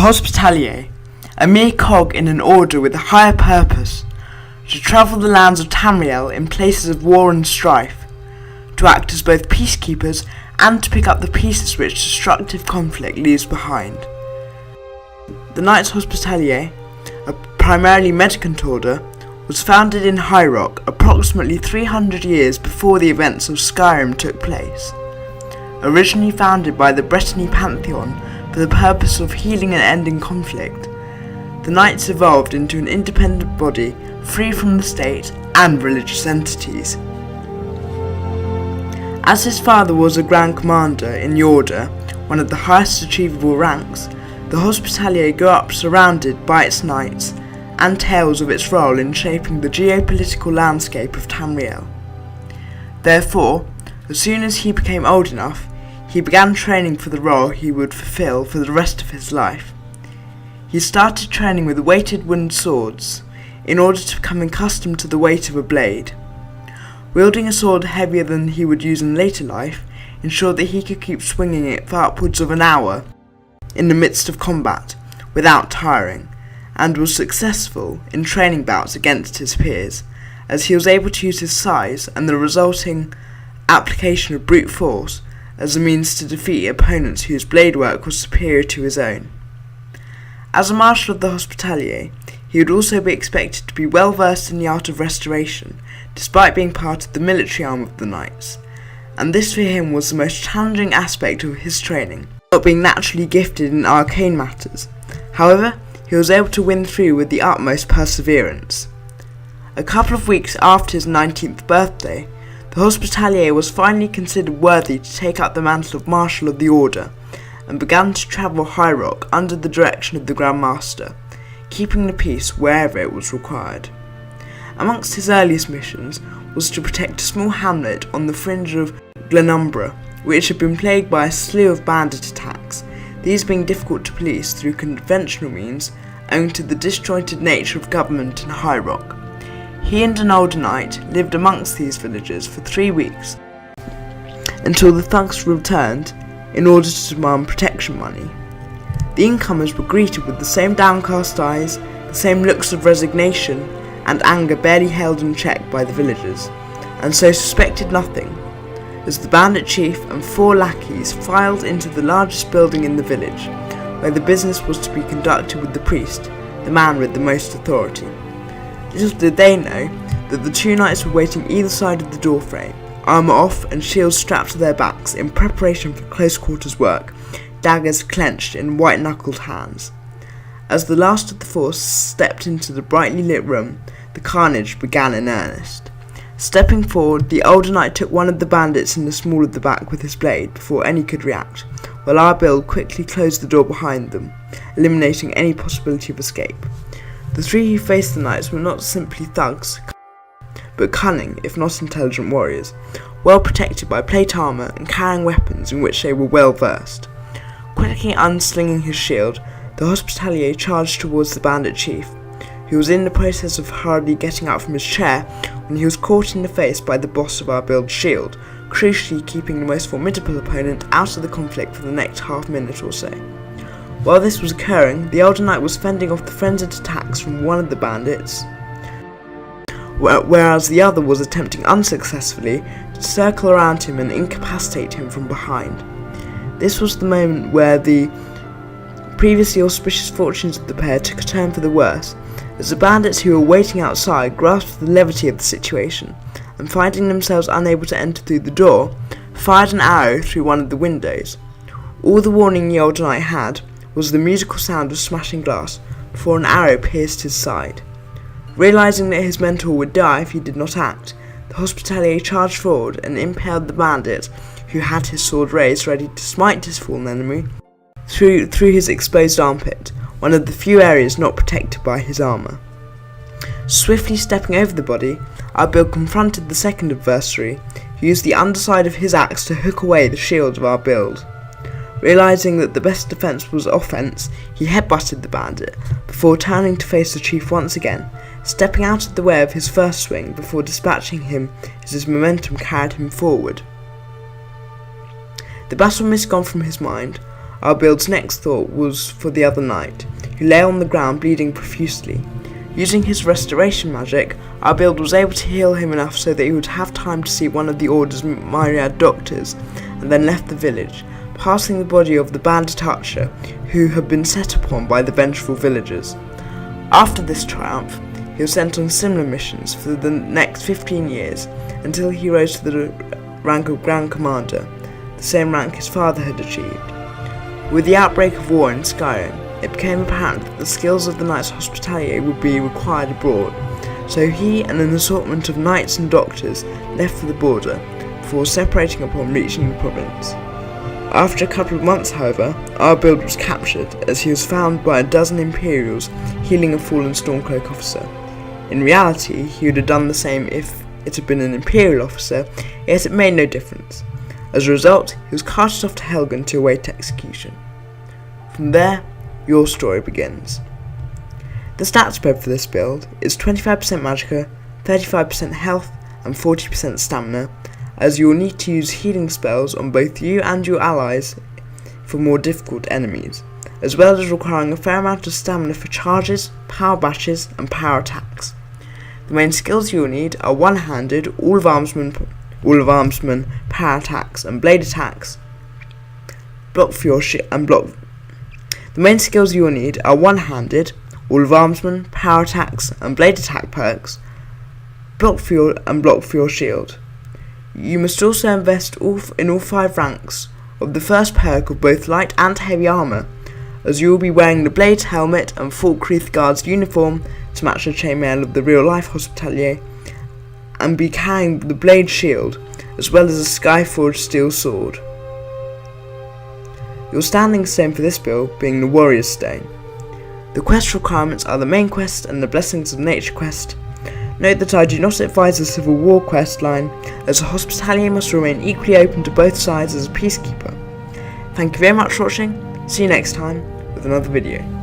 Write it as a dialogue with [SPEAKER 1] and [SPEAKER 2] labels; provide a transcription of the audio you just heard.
[SPEAKER 1] Hospitalier, a mere cog in an order with a higher purpose, to travel the lands of Tamriel in places of war and strife, to act as both peacekeepers and to pick up the pieces which destructive conflict leaves behind. The Knights Hospitalier, a primarily mendicant order, was founded in High Rock approximately 300 years before the events of Skyrim took place. Originally founded by the Brittany Pantheon for the purpose of healing and ending conflict, the Knights evolved into an independent body free from the state and religious entities. As his father was a Grand Commander in the Order, one of the highest achievable ranks, the Hospitalier grew up surrounded by its knights and tales of its role in shaping the geopolitical landscape of Tamriel. Therefore, as soon as he became old enough, he began training for the role he would fulfill for the rest of his life. He started training with weighted wooden swords, in order to become accustomed to the weight of a blade. Wielding a sword heavier than he would use in later life ensured that he could keep swinging it for upwards of an hour in the midst of combat without tiring, and was successful in training bouts against his peers, as he was able to use his size and the resulting application of brute force as a means to defeat opponents whose blade work was superior to his own. As a Marshal of the Hospitalier, he would also be expected to be well versed in the art of restoration, despite being part of the military arm of the Knights, and this for him was the most challenging aspect of his training, not being naturally gifted in arcane matters. However, he was able to win through with the utmost perseverance. A couple of weeks after his 19th birthday, the Hospitalier was finally considered worthy to take up the mantle of Marshal of the Order, and began to travel High Rock under the direction of the Grand Master, keeping the peace wherever it was required. Amongst his earliest missions was to protect a small hamlet on the fringe of Glenumbra, which had been plagued by a slew of bandit attacks, these being difficult to police through conventional means owing to the disjointed nature of government in High Rock. He and an older knight lived amongst these villages for 3 weeks, until the thugs returned in order to demand protection money. The incomers were greeted with the same downcast eyes, the same looks of resignation and anger barely held in check by the villagers, and so suspected nothing, as the bandit chief and 4 lackeys filed into the largest building in the village, where the business was to be conducted with the priest, the man with the most authority. Little did they know that the 2 knights were waiting either side of the doorframe, armour off and shields strapped to their backs in preparation for close quarters work, daggers clenched in white-knuckled hands. As the last of the 4 stepped into the brightly lit room, the carnage began in earnest. Stepping forward, the older knight took one of the bandits in the small of the back with his blade before any could react, while our build quickly closed the door behind them, eliminating any possibility of escape. The 3 who faced the knights were not simply thugs, but cunning, if not intelligent warriors, well protected by plate armour and carrying weapons in which they were well versed. Quickly unslinging his shield, the Hospitalier charged towards the bandit chief, who was in the process of hurriedly getting up from his chair when he was caught in the face by the boss of our build's shield, crucially keeping the most formidable opponent out of the conflict for the next half minute or so. While this was occurring, the elder knight was fending off the frenzied attacks from one of the bandits, whereas the other was attempting unsuccessfully to circle around him and incapacitate him from behind. This was the moment where the previously auspicious fortunes of the pair took a turn for the worse, as the bandits who were waiting outside grasped the levity of the situation, and finding themselves unable to enter through the door, fired an arrow through one of the windows. All the warning the older knight had was the musical sound of smashing glass before an arrow pierced his side. Realising that his mentor would die if he did not act, the Hospitalier charged forward and impaled the bandit, who had his sword raised ready to smite his fallen enemy, through his exposed armpit, one of the few areas not protected by his armour. Swiftly stepping over the body, our build confronted the second adversary, who used the underside of his axe to hook away the shield of our build. Realising that the best defence was offence, he headbutted the bandit, before turning to face the chief once again, stepping out of the way of his first swing before dispatching him as his momentum carried him forward. The battle mist gone from his mind, our build's next thought was for the other knight, who lay on the ground bleeding profusely. Using his restoration magic, our build was able to heal him enough so that he would have time to see one of the Order's myriad doctors, and then left the village, passing the body of the bandit archer who had been set upon by the vengeful villagers. After this triumph, he was sent on similar missions for the next 15 years until he rose to the rank of Grand Commander, the same rank his father had achieved. With the outbreak of war in Skyrim, it became apparent that the skills of the Knights Hospitalier would be required abroad, so he and an assortment of knights and doctors left for the border, before separating upon reaching the province. After a couple of months, however, our build was captured as he was found by a dozen Imperials healing a fallen Stormcloak officer. In reality, he would have done the same if it had been an Imperial officer, yet it made no difference. As a result, he was carted off to Helgen to await execution. From there, your story begins. The stat spread for this build is 25% Magicka, 35% health and 40% stamina, as you will need to use healing spells on both you and your allies for more difficult enemies, as well as requiring a fair amount of stamina for charges, power bashes and power attacks. The main skills you will need are one-handed, all of armsman, power attacks and blade attacks. The main skills you will need are one-handed, all of armsman, power attacks and blade attack perks, block for your shield. You must also invest in all 5 ranks of the first perk of both light and heavy armour, as you will be wearing the Blade's helmet and Falkreath Guard's uniform to match the chainmail of the real-life Hospitalier, and be carrying the Blade shield, as well as a Skyforged steel sword. Your standing stone for this build being the Warrior's Stone. The quest requirements are the main quest and the Blessings of Nature quest. Note that I do not advise the Civil War quest line, as the Hospitalier must remain equally open to both sides as a peacekeeper. Thank you very much for watching, see you next time with another video.